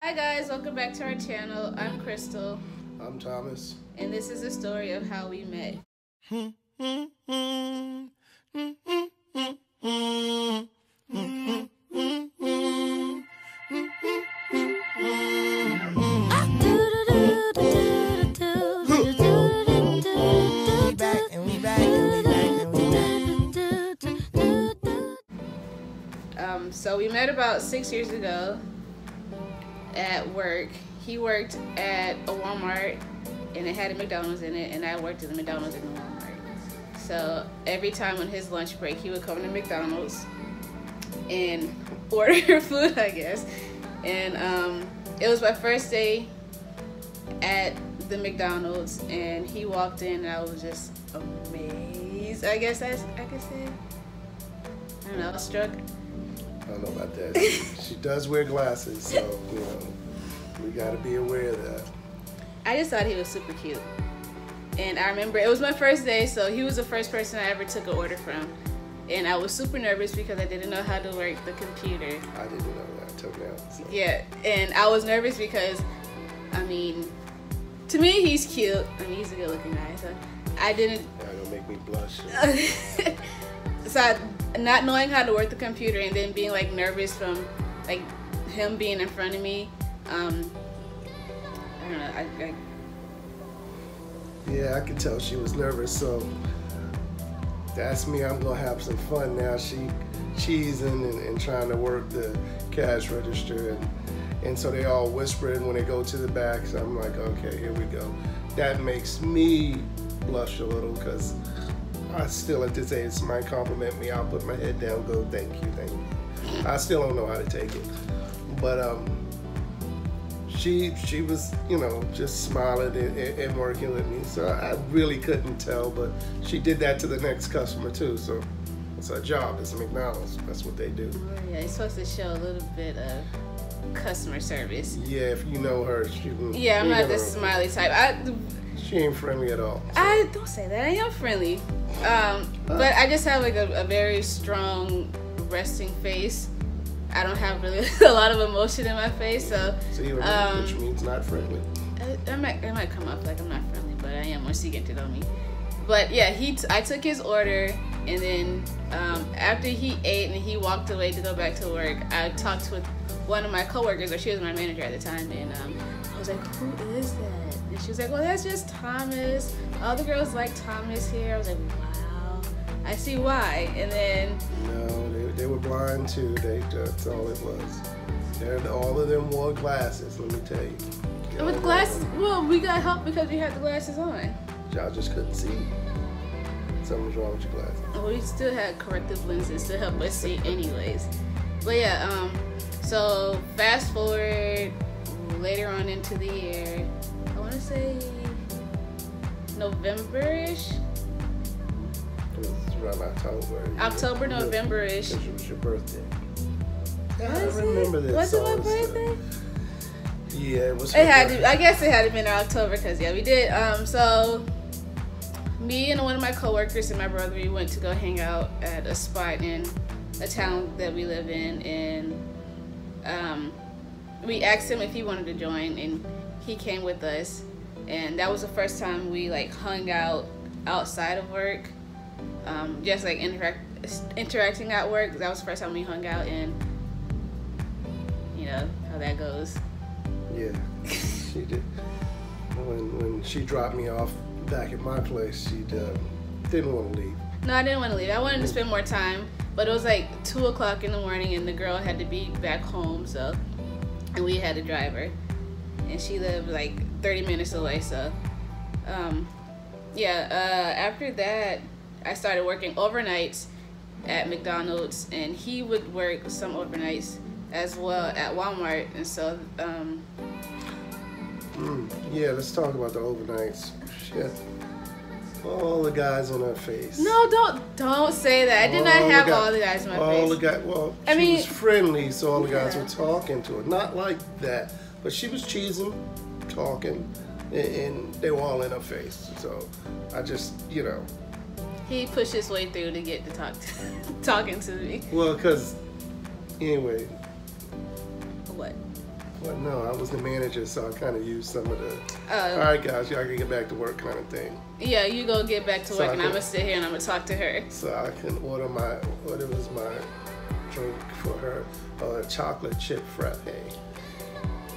Hi guys, welcome back to our channel. I'm Crystal. I'm Thomas. And this is the story of how we met. So we met about 6 years ago at work. He worked at a Walmart and it had a McDonald's in it, and I worked at the McDonald's in the Walmart. So every time on his lunch break, he would come to McDonald's and order food, I guess. And it was my first day at the McDonald's, and he walked in and I was just amazed, I guess I could say. I don't know, I was struck. I don't know about that. She does wear glasses, so, you know, we got to be aware of that. I just thought he was super cute. And I remember it was my first day, so he was the first person I ever took an order from. And I was super nervous because I didn't know how to work the computer. I didn't know that until now. So. Yeah, and I was nervous because, I mean, to me, he's cute. I mean, he's a good looking guy, so I didn't... That don't make me blush. So not knowing how to work the computer and then being like nervous from like him being in front of me, I don't know. Yeah, I could tell she was nervous. So that's me. I'm gonna have some fun now. She cheesing and trying to work the cash register, and so they all whispering when they go to the back. So I'm like, okay, here we go. That makes me blush a little because I still, at this age, somebody compliment me, I'll put my head down, go, thank you, thank you. I still don't know how to take it. But she was, you know, just smiling and working with me. So I really couldn't tell, but she did that to the next customer too. So it's her job, it's McDonald's, that's what they do. Oh yeah, it's supposed to show a little bit of customer service. Yeah, if you know her, she will. Yeah, I'm not the smiley type. She ain't friendly at all. So. I don't say that, I am friendly. But I just have like a very strong resting face. I don't have really a lot of emotion in my face, so which means not friendly. It might come up like I'm not friendly, but I am once he gets it on me. But yeah, I took his order, and then after he ate and he walked away to go back to work, I talked with one of my coworkers, or she was my manager at the time, and I was like, who is that? And she was like, well, that's just Thomas. All the girls like Thomas here. I was like, wow, I see why. And then... No, they were blind too. That's all it was. All of them wore glasses, let me tell you. With glasses? Well, we got help because we had the glasses on. Y'all just couldn't see. Something's wrong with your glasses. Well, we still had corrective lenses to help us see anyways. But yeah, so fast forward later on into the year, I want to say November-ish. It was around October. October, November-ish. Because it was your birthday. Yeah, I remember this. Was it my birthday? Yeah, it was. I guess it had to been in October because yeah, we did. So me and one of my coworkers and my brother, we went to go hang out at a spot in a town that we live in, and we asked him if he wanted to join, and he came with us. And that was the first time we like hung out outside of work, just like interacting at work. That was the first time we hung out, and you know how that goes. Yeah, she did. When she dropped me off back at my place, she didn't want to leave. No, I didn't want to leave. I wanted to spend more time, but it was like 2 o'clock in the morning, and the girl had to be back home, so, and we had to drive her, and she lived like 30 minutes away. So after that I started working overnights at McDonald's, and he would work some overnights as well at Walmart. And so yeah, let's talk about the overnights. Shit, all the guys on her face. No, don't say that. I did not have all the guys on my face. All the guys. Well, she was friendly, so all the guys were talking to her. Not like that, but she was cheesing, talking, and they were all in her face. So I just, you know. He pushed his way through to get to talking to me. Well, because anyway. What? Well, no, I was the manager, so I kind of used some of the, all right, guys, y'all can get back to work kind of thing. Yeah, you go get back to work, and I'm going to sit here and I'm going to talk to her. So I can order my drink for her, a chocolate chip frappe.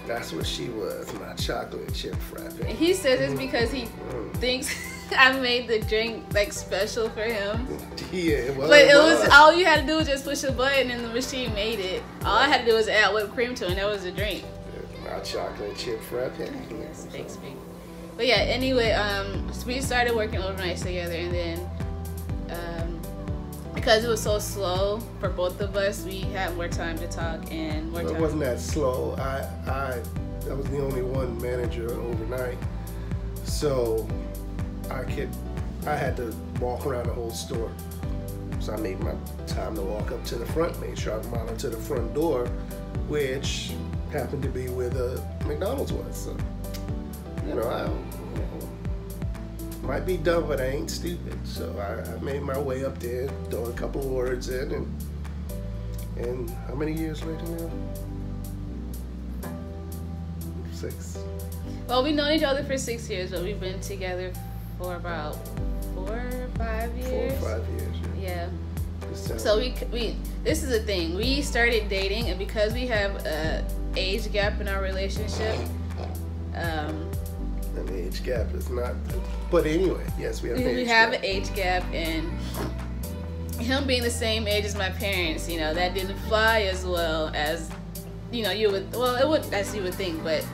That's what she was, my chocolate chip frappe. And he says it's because he thinks I made the drink like special for him. Yeah, well, but it was all you had to do was just push a button and the machine made it. All I had to do was add whipped cream to it, and that was the drink. My chocolate chip frappe. Yes, thanks, babe. But yeah, anyway, so we started working overnights together, and then because it was so slow for both of us, we had more time to talk and more time. It wasn't that slow. I was the only one manager overnight, so I had to walk around the whole store. So I made my time to walk up to the front, made sure I monitored the front door, which happened to be where the McDonald's was. So, I might be dumb, but I ain't stupid. So I made my way up there, throw a couple of words in, and how many years later now? 6. Well, we've known each other for 6 years, but we've been together for about 4 or 5 years. 4 or 5 years. Yeah. So we this is the thing. We started dating, and because we have a age gap in our relationship. An age gap is not. But anyway, yes, we have. We have an age gap, and him being the same age as my parents, that didn't fly as well as, you would. Well, it would, as you would think, but.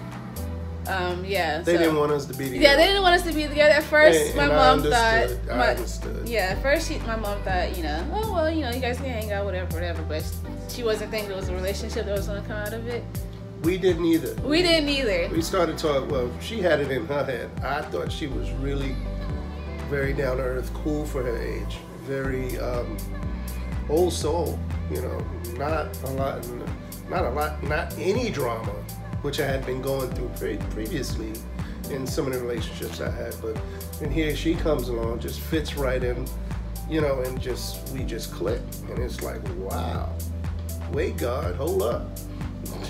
Yeah. They didn't want us to be together. Yeah, they didn't want us to be together. At first, my mom thought. I understood. Yeah, at first my mom thought, oh well, you guys can hang out, whatever. But she wasn't thinking it was a relationship that was going to come out of it. We didn't either. We started talking. Well, she had it in her head. I thought she was really very down to earth, cool for her age, very old soul. Not any drama, which I had been going through previously in some of the relationships I had. But and here she comes along, just fits right in, and we just clicked, and it's like, wow, wait, God, hold up.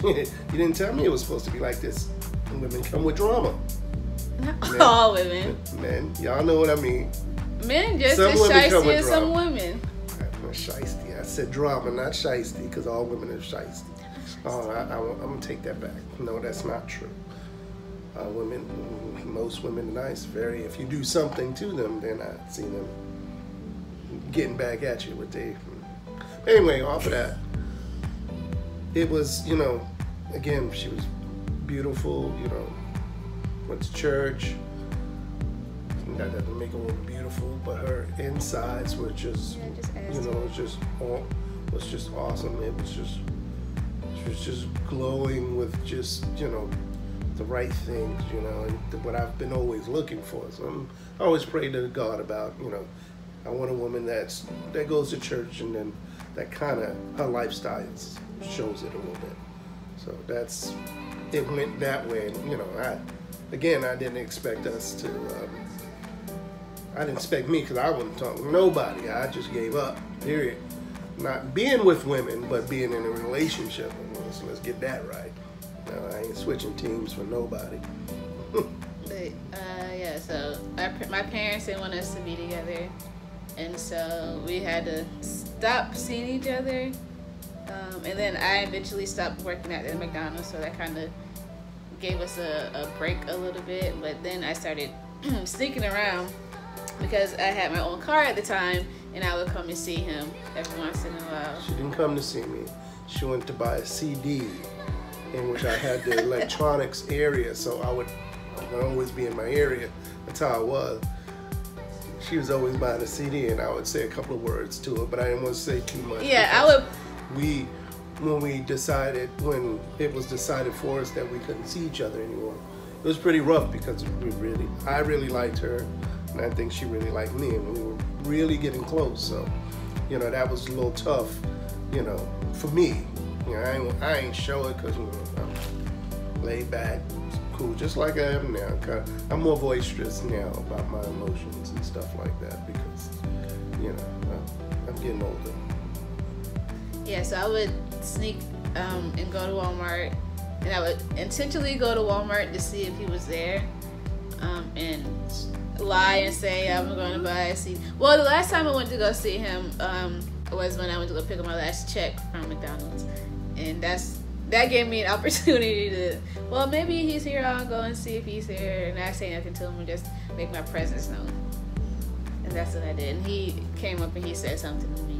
You didn't tell me it was supposed to be like this. Women come with drama. Not all women. Men, y'all know what I mean. Men just as shiesty as some women. I'm shiesty. I said drama, not shiesty, because all women are shiesty. Oh, I'm gonna take that back. No, that's not true. Most women are nice. If you do something to them, then I see them getting back at you with they. Anyway, off of that. It was, again, she was beautiful, went to church. That doesn't make a woman beautiful, but her insides were just, was just awesome. She was just glowing with just, the right things, and what I've been always looking for. So I always pray to God about, I want a woman that goes to church, and then that kind of, her lifestyle shows it a little bit. So it went that way. And, I didn't expect us to, I didn't expect me, because I wouldn't talk to nobody. I just gave up, period. Not being with women, but being in a relationship. So let's get that right. No, I ain't switching teams for nobody. Yeah, so my parents didn't want us to be together. And so we had to stop seeing each other. And then I eventually stopped working at the McDonald's, so that kind of gave us a break a little bit. But then I started sneaking around because I had my own car at the time, and I would come and see him every once in a while. She didn't come to see me. She went to buy a CD, in which I had the electronics area, so I would always be in my area. That's how I was. She was always buying a CD, and I would say a couple of words to her, but I didn't want to say too much. Yeah, I would. When it was decided for us that we couldn't see each other anymore, it was pretty rough, because I really liked her, and I think she really liked me, and we were really getting close. So, that was a little tough, for me. I ain't show it because I'm laid back, cool, just like I am now. I'm more boisterous now about my emotions and stuff like that, because I'm getting older. Yeah, so I would sneak and go to Walmart and I would intentionally go to Walmart to see if he was there, and lie and say I'm going to buy a CD. Well, the last time I went to go see him was when I went to go pick up my last check from McDonald's, and that gave me an opportunity to, well, maybe he's here, I'll go and see if he's here, and not say nothing to him and just make my presence known. And that's what I did. And he came up and he said something to me,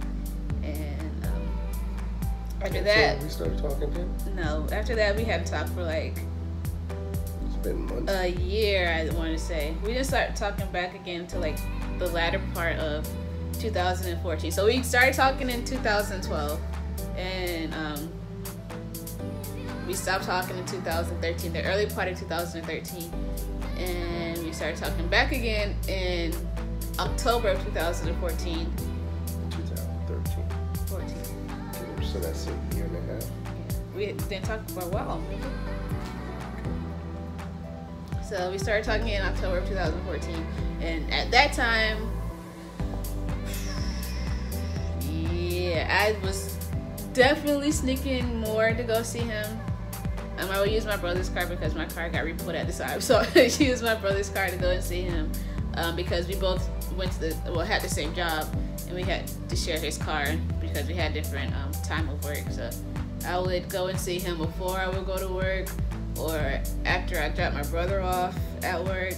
and after that, so we started talking to him? No, after that we hadn't talked for like months. A year, I want to say. We didn't start talking back again until like the latter part of 2014. So we started talking in 2012, and we stopped talking in 2013, the early part of 2013, and we started talking back again in October of 2014. 2013. 14. So that's a year and a half. We didn't talk for a while, remember? So we started talking in October of 2014, and at that time, yeah, I was definitely sneaking more to go see him. I would use my brother's car because my car got repoed at the time, so I used my brother's car to go and see him, because we both had the same job, and we had to share his car because we had different time of work. So I would go and see him before I would go to work, or after I dropped my brother off at work,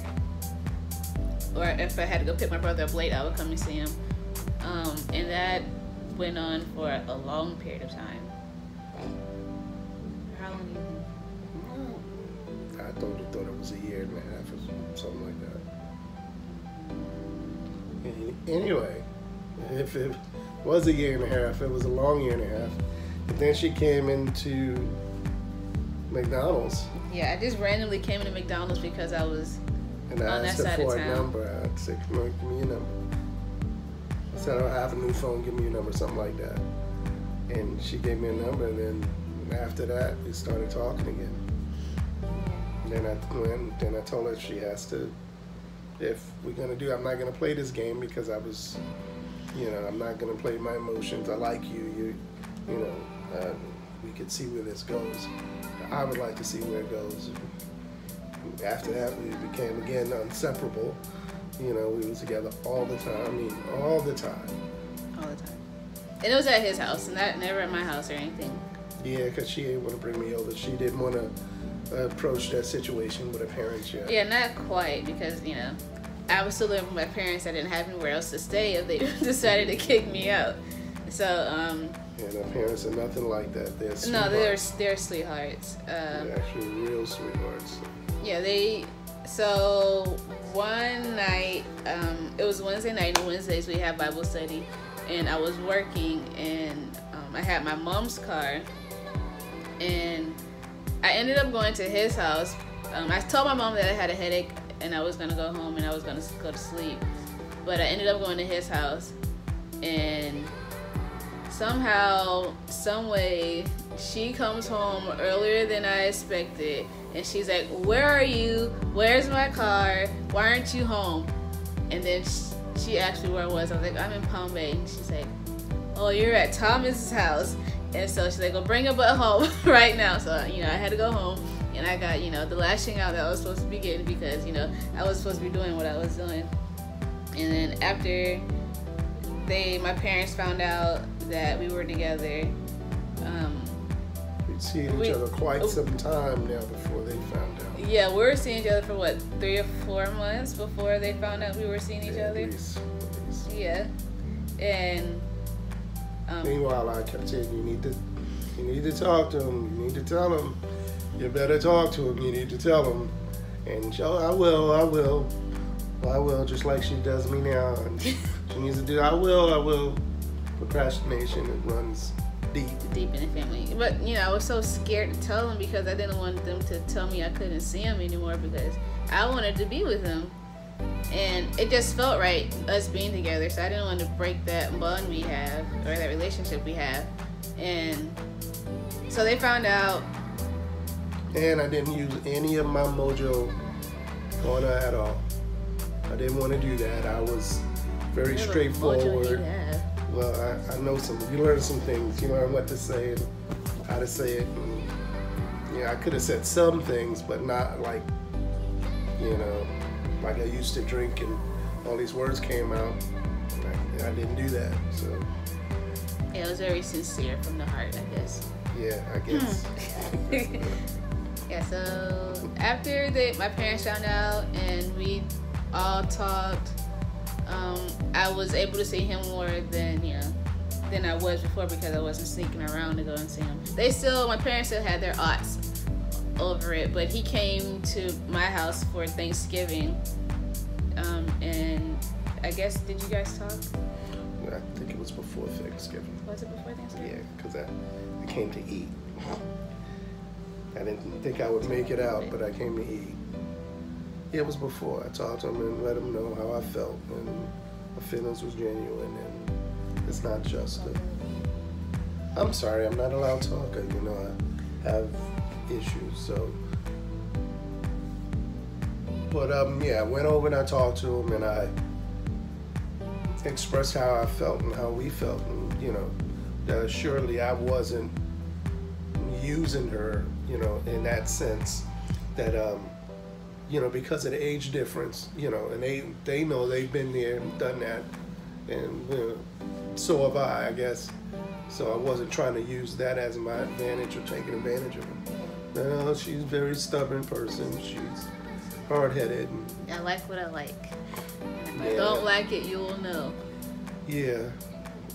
or if I had to go pick my brother up late, I would come and see him. And that went on for a long period of time. How long do you think? I thought it was a year and a half or something like that. Anyway, if it was a year and a half, it was a long year and a half. But then she came into McDonald's. Yeah, I just randomly came into McDonald's because I was and I on that asked her side of for a town. number. I said, "Come on, give me your number." I said, "I have a new phone. Give me your number," something like that. And she gave me a number, and then after that, we started talking again. And then I told her she has to, if we're gonna do, I'm not gonna play this game because I was, I'm not gonna play my emotions. I like you. We could see where this goes. I would like to see where it goes. After that, we became again inseparable. We were together all the time. I mean, all the time. All the time. And it was at his house, and never at my house or anything. Yeah, because she didn't want to bring me over. She didn't want to approach that situation with her parents yet. Yeah, not quite, because, I was still living with my parents. I didn't have anywhere else to stay if they decided to kick me out. So, and her parents are nothing like that. They're sweethearts. No, they're sweethearts. They're actually real sweethearts. Yeah, so one night, it was Wednesday night, and Wednesdays we have Bible study, and I was working, and I had my mom's car, and I ended up going to his house. I told my mom that I had a headache, and I was going to go home, and I was going to go to sleep, but I ended up going to his house, and somehow, some way, she comes home earlier than I expected, and she's like, "Where are you? Where's my car? Why aren't you home?" And then she asked me where I was. I was like, "I'm in Palm Bay." And she's like, "Oh, you're at Thomas's house." And so she's like, "Well, bring her butt home right now." So, I had to go home, and I got, the lashing out that I was supposed to be getting because, I was supposed to be doing what I was doing. And then after my parents found out that we were together, we'd seen each other quite some time now before they found out. Yeah, we were seeing each other for 3 or 4 months before they found out we were seeing each other. At least. Yeah, and meanwhile, I kept saying, you need to talk to him. You need to tell him. You better talk to him. You need to tell him. And I will, just like she does me now. And she needs to do. I will. Procrastination, it runs deep in the family. But I was so scared to tell him because I didn't want them to tell me I couldn't see him anymore because I wanted to be with him, and it just felt right us being together. So I didn't want to break that bond we have or that relationship we have. And so they found out, and I didn't use any of my mojo on her at all. I didn't want to do that. I was very straightforward. Well, I know some. You learn some things. You learn what to say and how to say it. And Yeah, I could have said some things, but not like, you know, like I used to drink and all these words came out. I didn't do that, so. Yeah, it was very sincere from the heart, I guess. Yeah, I guess. Yeah, so after my parents found out and we all talked, I was able to see him more than I was before, because I wasn't sneaking around to go and see him. My parents still had their odds over it, but he came to my house for Thanksgiving, and I guess, did you guys talk? I think it was before Thanksgiving. Was it before Thanksgiving? Yeah, because I came to eat. I didn't think I would make it out, but I came to eat. It was before. I talked to him and let him know how I felt, and my feelings was genuine, and it's not just I'm sorry, I'm not a loud talker, you know, I have issues, so. But yeah, I went over and I talked to him, and I expressed how I felt and how we felt, and you know, that surely I wasn't using her, you know, in that sense, that you know, because of the age difference, you know, and they know they've been there and done that, and you know, so have I guess. So I wasn't trying to use that as my advantage or taking advantage of her. No, she's a very stubborn person. She's hard-headed. I like what I like. If I don't like it, you will know. Yeah,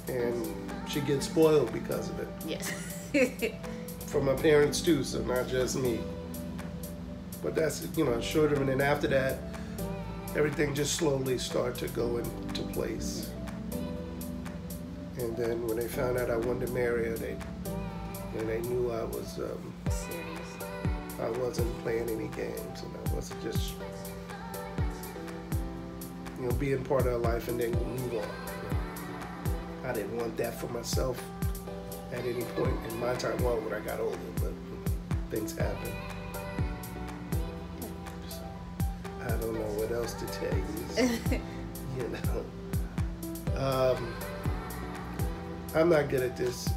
and she gets spoiled because of it. Yes. From my parents too, so not just me. But that's, you know, short of it. And then after that, everything just slowly started to go into place. And then when they found out I wanted to marry her, they knew I was serious. I wasn't playing any games, and I wasn't just, you know, being part of her life and then move on. I didn't want that for myself at any point in my time. Well, when I got older, but things happened. So, I don't know what else to tell you. You know, I'm not good at this.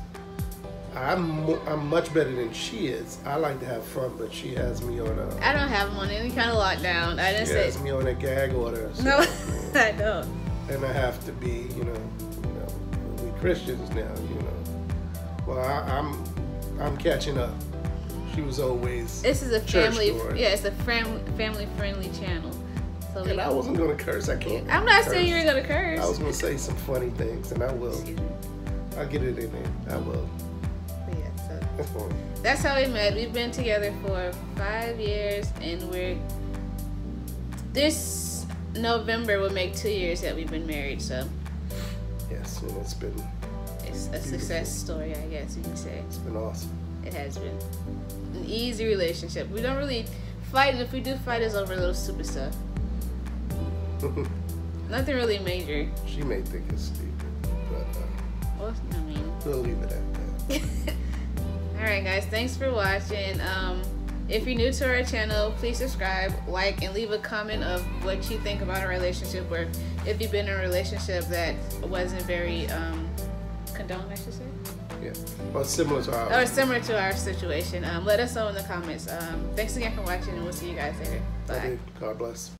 I'm much better than she is. I like to have fun, but she has me on a. I don't have him on any kind of lockdown. I didn't say. She has me on a gag order. So, no, I don't. And I have to be, you know, we Christians now, you know. Well, I'm catching up. She was always. This is a family. Yeah, it's a family friendly channel. So and I wasn't gonna curse. I can't. I'm not saying you were gonna curse. I was gonna say some funny things, and I will. I'll get it in there. I will. Yeah, so that's how we met. We've been together for 5 years, and this November will make 2 years that we've been married. So yes, and it's a beautiful success story, I guess you can say. It's been awesome. It has been an easy relationship. We don't really fight, and if we do fight, it's over little stupid stuff. Nothing really major. She may think it's stupid, but well, I mean, we'll leave it at that. Alright guys, thanks for watching. If you're new to our channel, please subscribe, like, and leave a comment of what you think about our relationship, or if you've been in a relationship that wasn't very condoned, I should say. Yeah, or similar to our situation. Let us know in the comments. Thanks again for watching, and we'll see you guys later. Bye. God bless.